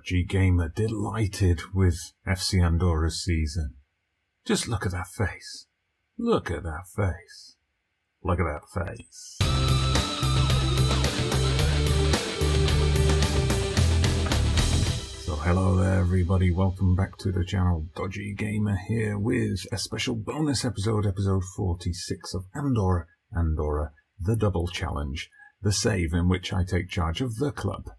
Dodgy Gamer delighted with FC Andorra's season. Just look at that face. Look at that face. Look at that face. So hello there everybody, welcome back to the channel. Dodgy Gamer here with a special bonus episode, episode 46 of Andorra, the double challenge, the save in which I take charge of the club,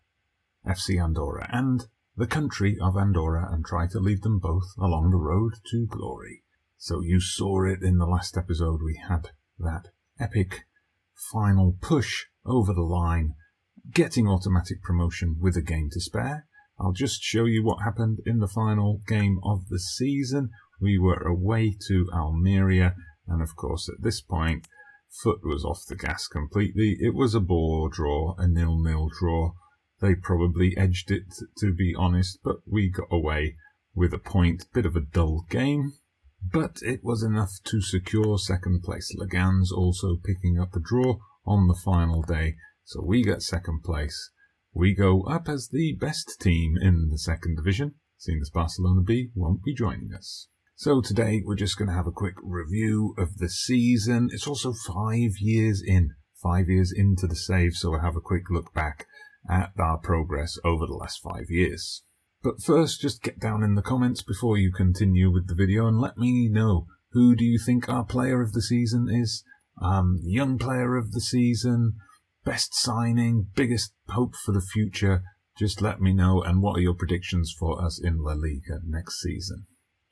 FC Andorra, and the country of Andorra and try to lead them both along the road to glory. So you saw it in the last episode, we had that epic final push over the line, getting automatic promotion with a game to spare. I'll just show you what happened in the final game of the season. We were away to Almeria, and of course at this point, foot was off the gas completely. It was a ball draw, a 0-0 draw. They probably edged it, to be honest, but we got away with a point. Bit of a dull game, but it was enough to secure second place. Liga's also picking up a draw on the final day, so we get second place. We go up as the best team in the second division, seeing as Barcelona B won't be joining us. So today we're just going to have a quick review of the season. It's also 5 years in, 5 years into the save, so we'll have a quick look back at our progress over the last 5 years. But first, just get down in the comments before you continue with the video and let me know, who do you think our player of the season is? Young player of the season, best signing, biggest hope for the future? Just let me know, and what are your predictions for us in La Liga next season?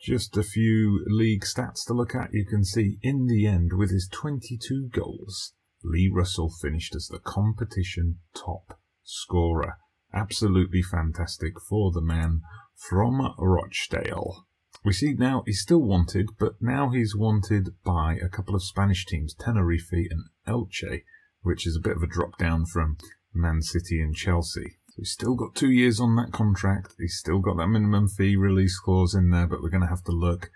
Just a few league stats to look at. You can see in the end, with his 22 goals, Lee Russell finished as the competition top scorer. Absolutely fantastic for the man from Rochdale. We see now he's still wanted, but now he's wanted by a couple of Spanish teams, Tenerife and Elche, which is a bit of a drop down from Man City and Chelsea. So he's still got 2 years on that contract. He's still got that minimum fee release clause in there, but we're going to have to look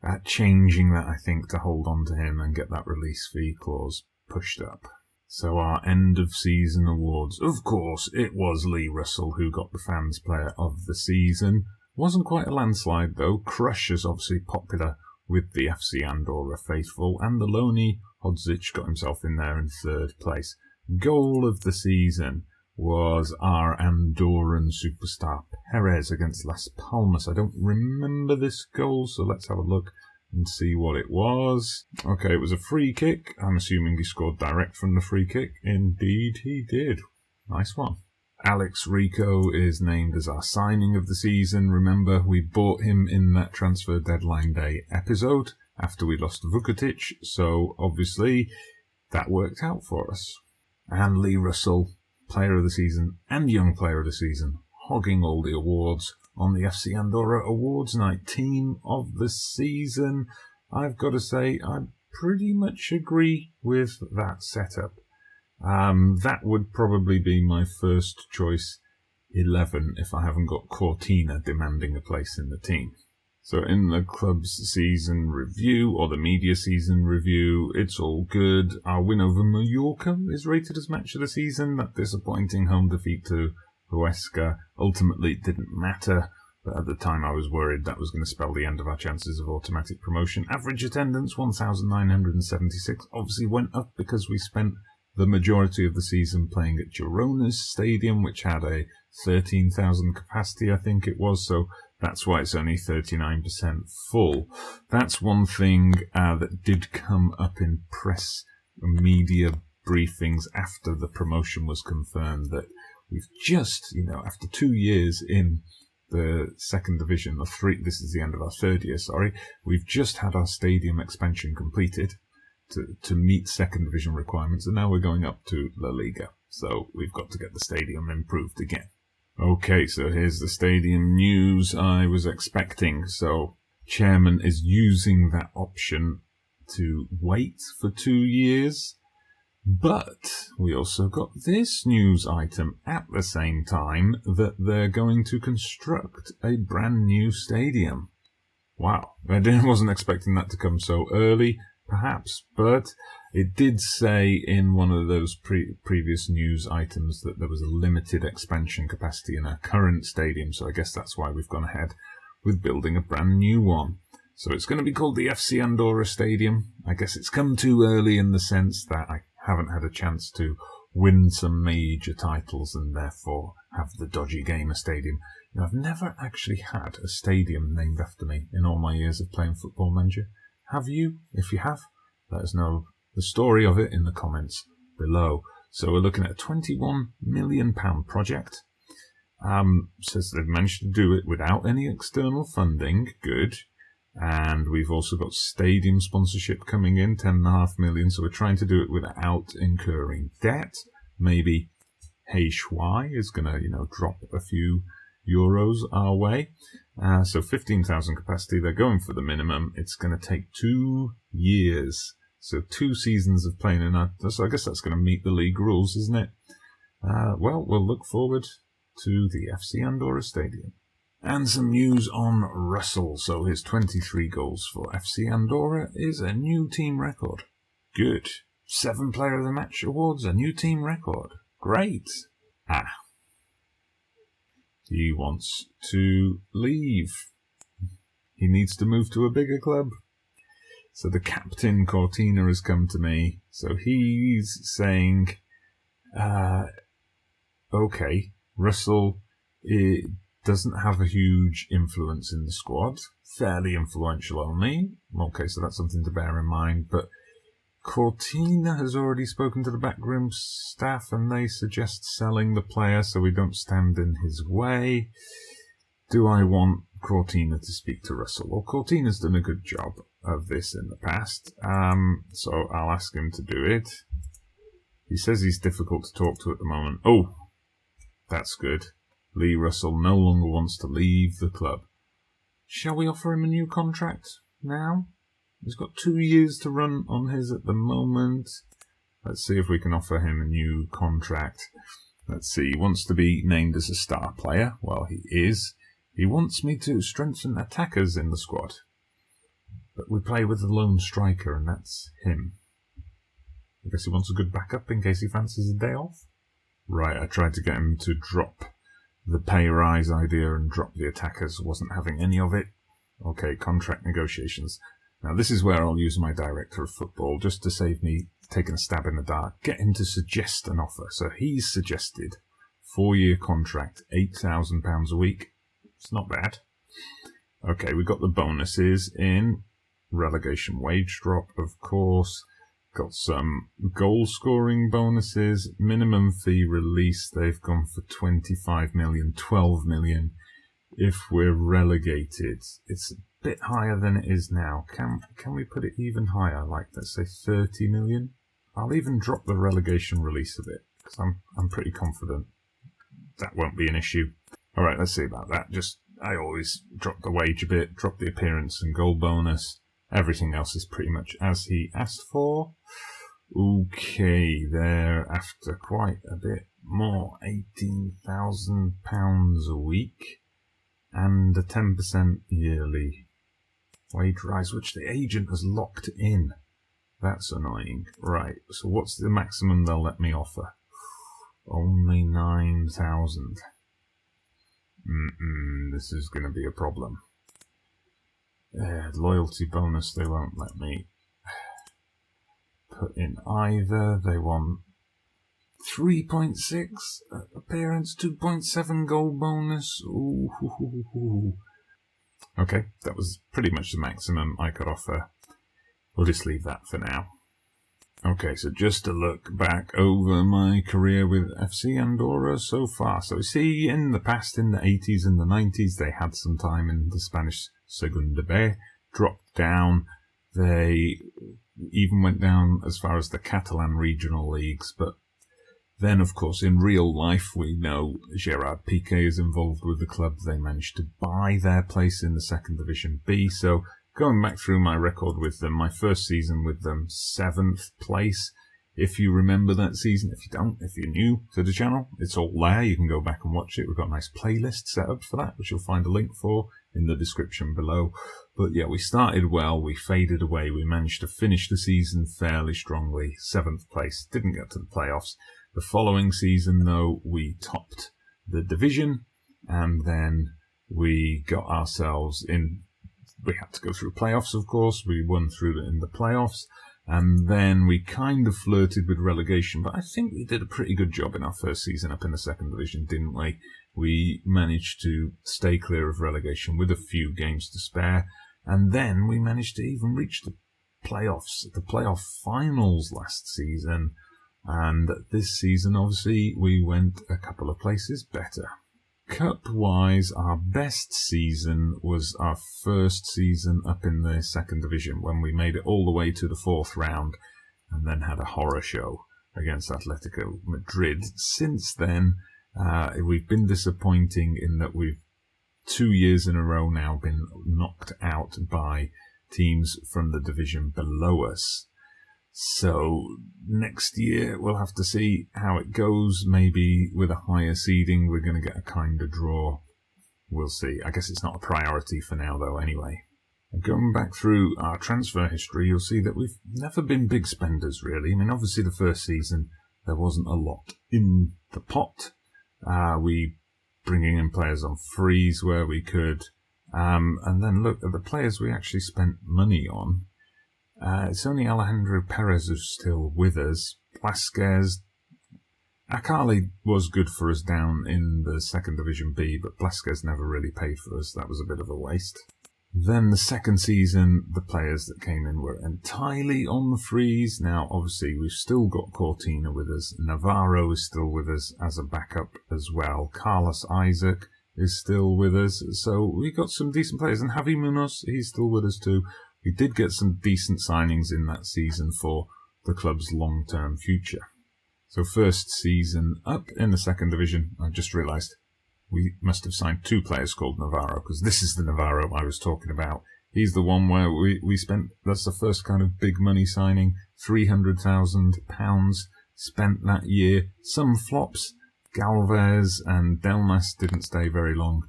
at changing that, I think, to hold on to him and get that release fee clause pushed up. So our end of season awards, of course, it was Lee Russell who got the fans player of the season. Wasn't quite a landslide though. Crush is obviously popular with the FC Andorra faithful, and the Loni Hodzic got himself in there in third place. Goal of the season was our Andorran superstar Perez against Las Palmas. I don't remember this goal, so let's have a look and see what it was. Okay, it was a free kick. I'm assuming he scored direct from the free kick. Indeed he did. Nice one. Alex Rico is named as our signing of the season. Remember, we bought him in that transfer deadline day episode after we lost Vukotic, so obviously that worked out for us. And Lee Russell, player of the season and young player of the season, hogging all the awards on the FC Andorra Awards Night. Team of the season, I've got to say, I pretty much agree with that setup. That would probably be my first choice 11 if I haven't got Cortina demanding a place in the team. So in the club's season review, or the media season review, it's all good. Our win over Mallorca is rated as match of the season. That disappointing home defeat to Huesca ultimately didn't matter, but at the time I was worried that was going to spell the end of our chances of automatic promotion. Average attendance 1,976 obviously went up because we spent the majority of the season playing at Girona's stadium, which had a 13,000 capacity, I think it was, so that's why it's only 39% full. That's one thing that did come up in press media briefings after the promotion was confirmed, that we've just, after 2 years in the second division, or three, this is the end of our third year, sorry, we've just had our stadium expansion completed to meet second division requirements, and now we're going up to La Liga, so we've got to get the stadium improved again. Okay, so here's the stadium news I was expecting. So chairman is using that option to wait for 2 years, but we also got this news item at the same time, that they're going to construct a brand new stadium. Wow, I wasn't expecting that to come so early, perhaps, but It did say in one of those previous news items that there was a limited expansion capacity in our current stadium, so I guess that's why we've gone ahead with building a brand new one. So it's going to be called the FC Andorra Stadium. I guess it's come too early in the sense that I haven't had a chance to win some major titles and therefore have the dodgy Gamer Stadium. You know, I've never actually had a stadium named after me in all my years of playing Football Manager. Have you? If you have, let us know the story of it in the comments below. So we're looking at a £21 million project. Says they've managed to do it without any external funding. Good. And we've also got stadium sponsorship coming in, £10.5 million. So we're trying to do it without incurring debt. Maybe HY is going to, drop a few euros our way. So 15,000 capacity. They're going for the minimum. It's going to take 2 years. So 2 seasons of playing in that. So I guess that's going to meet the league rules, isn't it? Well, we'll look forward to the FC Andorra Stadium. And some news on Russell. So his 23 goals for FC Andorra is a new team record. Good. 7 Player of the Match awards, a new team record. Great. He wants to leave. He needs to move to a bigger club. So the captain, Cortina, has come to me. So he's saying, okay, Russell doesn't have a huge influence in the squad. Fairly influential only. Okay, so that's something to bear in mind. But Cortina has already spoken to the backroom staff and they suggest selling the player so we don't stand in his way. Do I want Cortina to speak to Russell? Well, Cortina's done a good job of this in the past, so I'll ask him to do it. He says he's difficult to talk to at the moment. Oh, that's good. Lee Russell no longer wants to leave the club. Shall we offer him a new contract now? He's got 2 years to run on his at the moment. Let's see if we can offer him a new contract. Let's see, he wants to be named as a star player. Well, he is. He wants me to strengthen attackers in the squad. But we play with a lone striker, and that's him. I guess he wants a good backup in case he fancies a day off. Right, I tried to get him to drop the pay rise idea and drop the attackers. Wasn't having any of it. Okay, contract negotiations. Now this is where I'll use my director of football just to save me taking a stab in the dark. Get him to suggest an offer. So he's suggested 4-year contract, £8,000 a week. It's not bad. Okay, we got the bonuses in. Relegation wage drop, of course. Got some goal scoring bonuses. Minimum fee release, they've gone for 25 million, 12 million. If we're relegated, it's a bit higher than it is now. Can we put it even higher, like let's say 30 million? I'll even drop the relegation release a bit, because I'm pretty confident that won't be an issue. Alright, let's see about that. I always drop the wage a bit, drop the appearance and goal bonus. Everything else is pretty much as he asked for. Okay, they're after quite a bit more, £18,000 a week. And a 10% yearly wage rise, which the agent has locked in. That's annoying. Right, so what's the maximum they'll let me offer? Only 9,000. This is going to be a problem. Loyalty bonus they won't let me put in either. They want 3.6 appearance, 2.7 goal bonus. Ooh. Okay, that was pretty much the maximum I could offer. We'll just leave that for now. Okay, so just to look back over my career with FC Andorra so far. So see, in the past, in the 80s and the 90s, they had some time in the Spanish Segunda B, dropped down. They even went down as far as the Catalan regional leagues, but then, of course, in real life, we know Gerard Piqué is involved with the club. They managed to buy their place in the second division B. So going back through my record with them, my first season with them, 7th place if you remember that season. If you don't, if you're new to the channel, it's all there. You can go back and watch it. We've got a nice playlist set up for that, which you'll find a link for in the description below. But yeah, we started well, we faded away, we managed to finish the season fairly strongly, 7th place, didn't get to the playoffs. The following season, though, we topped the division, and then we got ourselves in. We had to go through playoffs, of course. We won through in the playoffs, and then we kind of flirted with relegation, but I think we did a pretty good job in our first season up in the 2nd division, didn't we? We managed to stay clear of relegation with a few games to spare, and then we managed to even reach the playoffs, the playoff finals last season, and this season, obviously, we went a couple of places better. Cup-wise, our best season was our first season up in the 2nd division, when we made it all the way to the 4th round and then had a horror show against Atletico Madrid. Since then, we've been disappointing in that we've 2 years in a row now been knocked out by teams from the division below us. So next year we'll have to see how it goes. Maybe with a higher seeding we're going to get a kind of draw. We'll see. I guess it's not a priority for now though anyway. And going back through our transfer history, you'll see that we've never been big spenders really. I mean, obviously the first season there wasn't a lot in the pot. We bringing in players on frees where we could. And then look at the players we actually spent money on. It's only Alejandro Perez who's still with us. Blasquez, Akali was good for us down in the 2nd Division B, but Blasquez never really paid for us. That was a bit of a waste. Then the second season, the players that came in were entirely on the frees. Now, obviously, we've still got Cortina with us. Navarro is still with us as a backup as well. Carlos Isaac is still with us. So we got some decent players. And Javi Munoz, he's still with us too. We did get some decent signings in that season for the club's long-term future. So first season up in the 2nd division, I just realised we must have signed 2 players called Navarro, because this is the Navarro I was talking about. He's the one where we spent, that's the first kind of big money signing, £300,000 spent that year. Some flops, Galvez and Delmas didn't stay very long.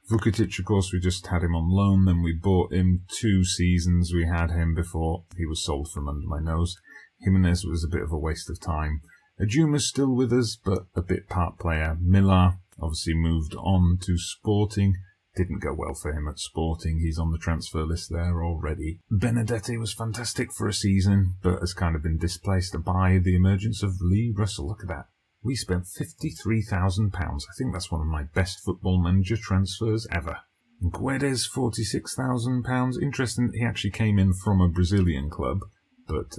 Vukitic, of course, we just had him on loan, then we bought him 2 seasons. We had him before he was sold from under my nose. Jimenez was a bit of a waste of time. Ajuma's still with us, but a bit part player. Millar obviously moved on to Sporting. Didn't go well for him at Sporting. He's on the transfer list there already. Benedetti was fantastic for a season, but has kind of been displaced by the emergence of Lee Russell. Look at that. We spent £53,000. I think that's one of my best Football Manager transfers ever. Guedes, £46,000. Interesting, he actually came in from a Brazilian club, but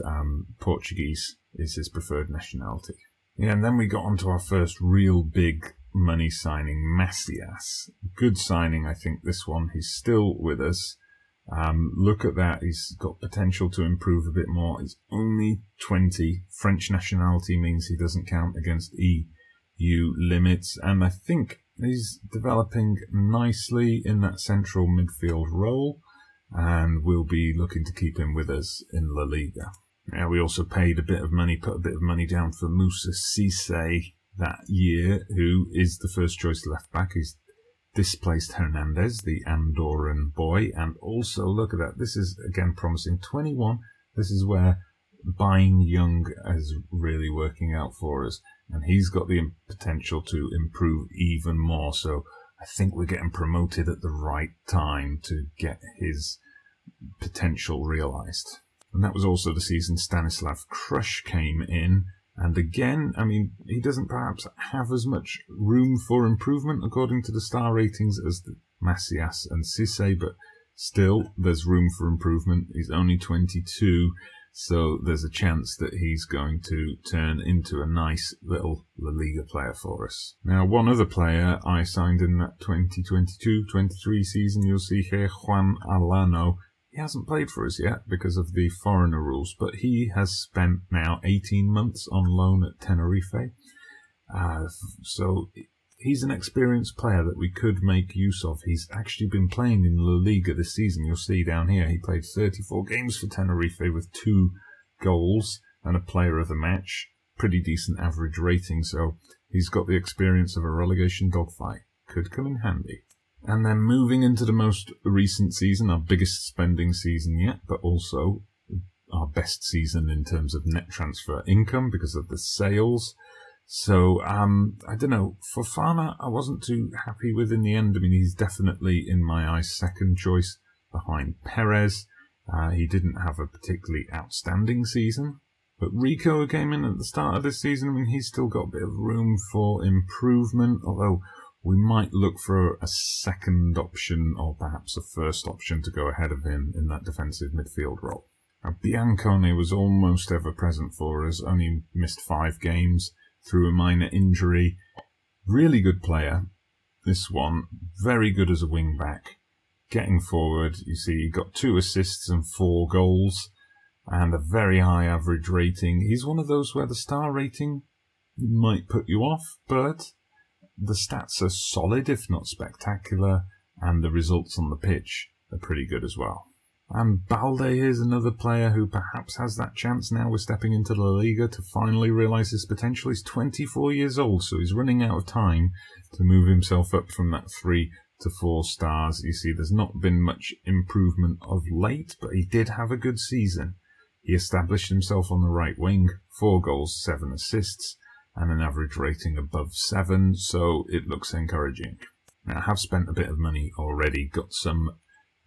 Portuguese is his preferred nationality. Yeah, and then we got onto our first real big money signing, Macias. Good signing, I think, this one. He's still with us. Look at that. He's got potential to improve a bit more. He's only 20. French nationality means he doesn't count against EU limits. And I think he's developing nicely in that central midfield role. And we'll be looking to keep him with us in La Liga. Now, we also paid a bit of money, put a bit of money down for Moussa Cissé that year, who is the first choice left back. He's displaced Hernandez, the Andorran boy, and also, look at that, this is again promising, 21, this is where buying young is really working out for us, and he's got the potential to improve even more, so I think we're getting promoted at the right time to get his potential realised. And that was also the season Stanislav Krush came in. And again, I mean, he doesn't perhaps have as much room for improvement according to the star ratings as the Macias and Cissé, but still, there's room for improvement. He's only 22, so there's a chance that he's going to turn into a nice little La Liga player for us. Now, one other player I signed in that 2022-23 season, you'll see here, Juan Alano. He hasn't played for us yet because of the foreigner rules, but he has spent now 18 months on loan at Tenerife. So he's an experienced player that we could make use of. He's actually been playing in La Liga this season. You'll see down here he played 34 games for Tenerife with 2 goals. and a player of the match. Pretty decent average rating, so he's got the experience of a relegation dogfight. Could come in handy. And then moving into the most recent season, our biggest spending season yet, but also our best season in terms of net transfer income because of the sales. So, I don't know, Fofana I wasn't too happy with in the end. I mean, he's definitely, in my eyes, second choice behind Perez. He didn't have a particularly outstanding season. But Rico came in at the start of this season. I mean, he's still got a bit of room for improvement, although we might look for a second option or perhaps a first option to go ahead of him in that defensive midfield role. Now, Biancone was almost ever present for us, only missed 5 games through a minor injury. Really good player, this one. Very good as a wing-back. Getting forward, you see he got 2 assists and 4 goals. And a very high average rating. He's one of those where the star rating might put you off, but the stats are solid, if not spectacular, and the results on the pitch are pretty good as well. And Balde is another player who perhaps has that chance now. We're stepping into the Liga to finally realise his potential. He's 24 years old, so he's running out of time to move himself up from that 3 to 4 stars. You see, there's not been much improvement of late, but he did have a good season. He established himself on the right wing, 4 goals, 7 assists, and an average rating above 7, so it looks encouraging. Now, I have spent a bit of money already, got some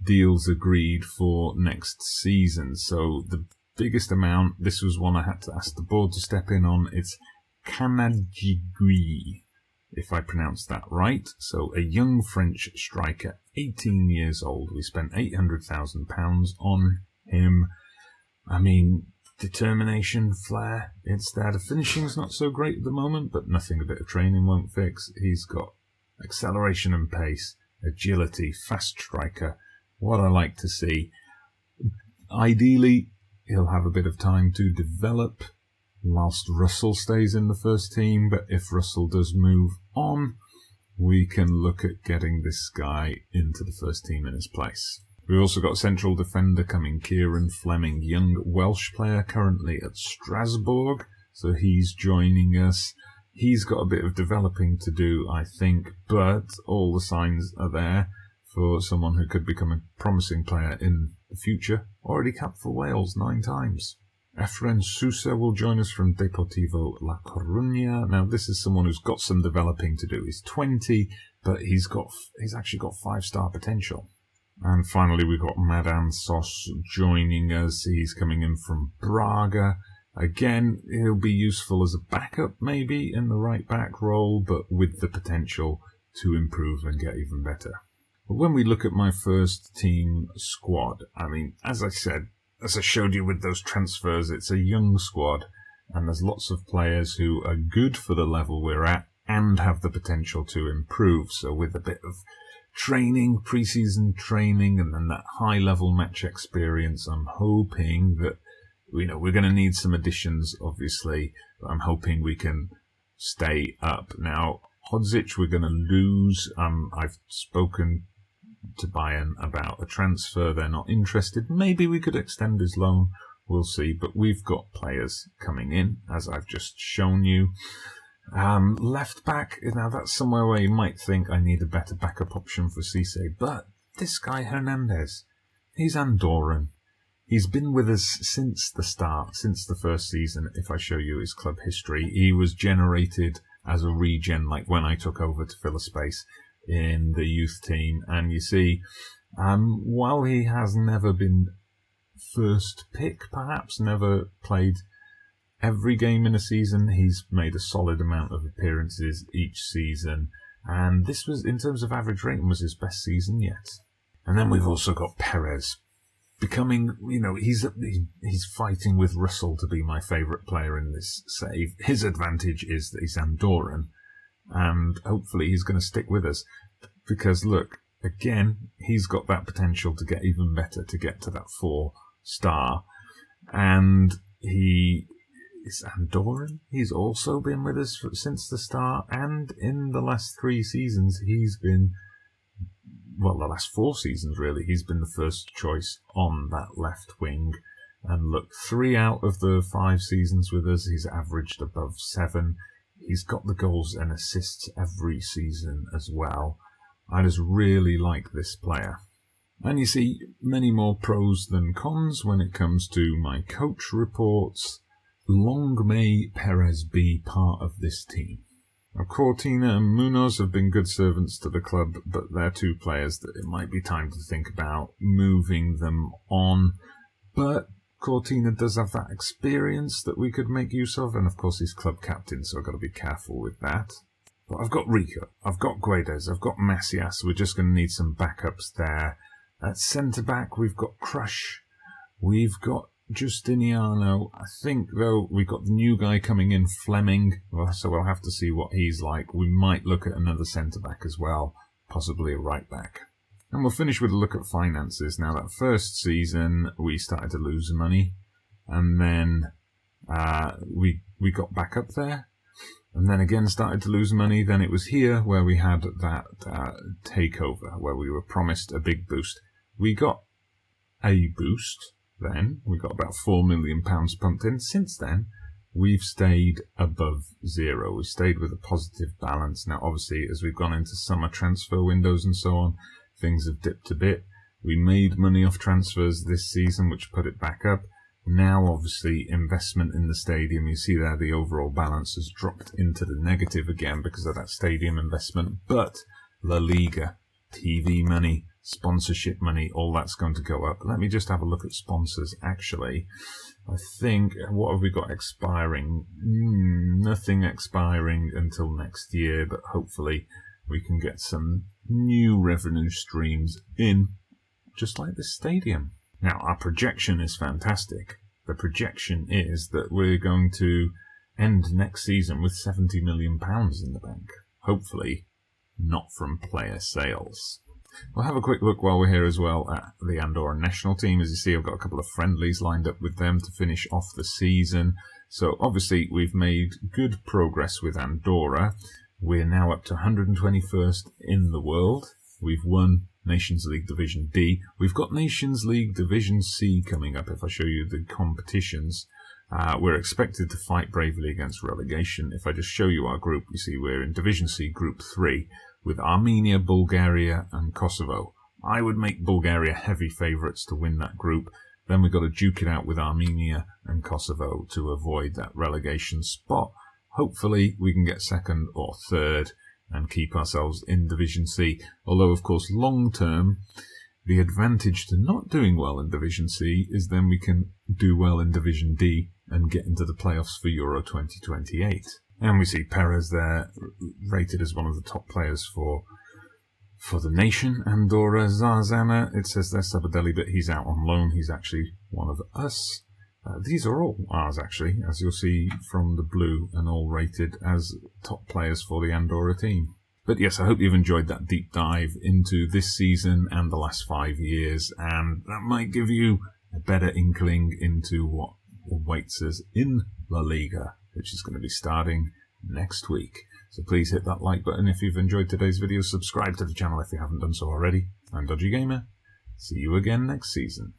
deals agreed for next season, so the biggest amount, this was one I had to ask the board to step in on, it's Canadjigui, if I pronounced that right. So a young French striker, 18 years old. We spent £800,000 on him. I mean, determination, flair, it's there. The finishing's not so great at the moment, but nothing a bit of training won't fix. He's got acceleration and pace, agility, fast striker, what I like to see. Ideally, he'll have a bit of time to develop whilst Russell stays in the first team, but if Russell does move on, we can look at getting this guy into the first team in his place. We've also got central defender coming, Kieran Fleming, young Welsh player currently at Strasbourg, so he's joining us. He's got a bit of developing to do, I think, but all the signs are there for someone who could become a promising player in the future. Already capped for Wales 9 times. Efren Sousa will join us from Deportivo La Coruña. Now, this is someone who's got some developing to do. He's 20, but he's actually got 5-star potential. And finally, we've got Madan Sos joining us. He's coming in from Braga. Again, he'll be useful as a backup, maybe, in the right-back role, but with the potential to improve and get even better. But when we look at my first team squad, I mean, as I said, as I showed you with those transfers, it's a young squad, and there's lots of players who are good for the level we're at and have the potential to improve. So with a bit of training, pre-season training, and then that high-level match experience, I'm hoping that, we're going to need some additions, obviously, but I'm hoping we can stay up. Now, Hodzic, we're going to lose. I've spoken to Bayern about a transfer. They're not interested. Maybe we could extend his loan. We'll see. But we've got players coming in, as I've just shown you. Left back, now that's somewhere where you might think I need a better backup option for Cisse, but this guy Hernandez, he's Andorran. He's been with us since the start, since the first season. If I show you his club history, he was generated as a regen, like when I took over to fill a space in the youth team. And you see, while he has never been first pick, perhaps never played every game in a season, he's made a solid amount of appearances each season, and this was, in terms of average rating, was his best season yet. And then we've also got Perez becoming, he's fighting with Russell to be my favourite player in this save. His advantage is that he's Andorran, and hopefully he's going to stick with us, because look, again, he's got that potential to get even better, to get to that 4-star, and he is Andorran. He's also been with us since the start, and in the last 3 seasons, he's been, well, the last 4 seasons really, he's been the first choice on that left wing. And look, 3 out of the 5 seasons with us, he's averaged above 7. He's got the goals and assists every season as well. I just really like this player. And you see, many more pros than cons when it comes to my coach reports. Long may Perez be part of this team. Now, Cortina and Munoz have been good servants to the club, but they're 2 players that it might be time to think about moving them on. But Cortina does have that experience that we could make use of, and of course he's club captain, so I've got to be careful with that. But I've got Rico, I've got Guedes, I've got Macias. We're just going to need some backups there. At centre-back, we've got Crush, we've got Justiniano. I think, though, we've got the new guy coming in, Fleming, so we'll have to see what he's like. We might look at another centre-back as well, possibly a right-back. And we'll finish with a look at finances. Now, that first season, we started to lose money, and then we got back up there, and then again started to lose money. Then it was here where we had that takeover, where we were promised a big boost. We got a boost then. We got about £4 million pumped in. Since then, we've stayed above 0. We stayed with a positive balance. Now, obviously, as we've gone into summer transfer windows and so on, things have dipped a bit. We made money off transfers this season, which put it back up. Now, obviously, investment in the stadium, you see there the overall balance has dropped into the negative again because of that stadium investment. But La Liga, TV money, sponsorship money, all that's going to go up. Let me just have a look at sponsors, actually. I think, what have we got expiring? Nothing expiring until next year, but hopefully we can get some new revenue streams in, just like this stadium. Now, our projection is fantastic. The projection is that we're going to end next season with £70 million in the bank. Hopefully, not from player sales. We'll have a quick look while we're here as well at the Andorra national team. As you see, I've got a couple of friendlies lined up with them to finish off the season. So, obviously, we've made good progress with Andorra. We're now up to 121st in the world. We've won Nations League Division D. We've got Nations League Division C coming up. If I show you the competitions, we're expected to fight bravely against relegation. If I just show you our group, you see we're in Division C Group 3 with Armenia, Bulgaria and Kosovo. I would make Bulgaria heavy favourites to win that group. Then we've got to duke it out with Armenia and Kosovo to avoid that relegation spot. Hopefully we can get 2nd or 3rd and keep ourselves in Division C. Although, of course, long term, the advantage to not doing well in Division C is then we can do well in Division D and get into the playoffs for Euro 2028. And we see Perez there, rated as one of the top players for the nation. Andorra, Zarzana, it says there Sabadell, but he's out on loan. He's actually one of us. These are all ours, actually, as you'll see from the blue, and all rated as top players for the Andorra team. But yes, I hope you've enjoyed that deep dive into this season and the last 5 years, and that might give you a better inkling into what awaits us in La Liga, which is going to be starting next week. So please hit that like button if you've enjoyed today's video. Subscribe to the channel if you haven't done so already. I'm Dodgy Gamer. See you again next season.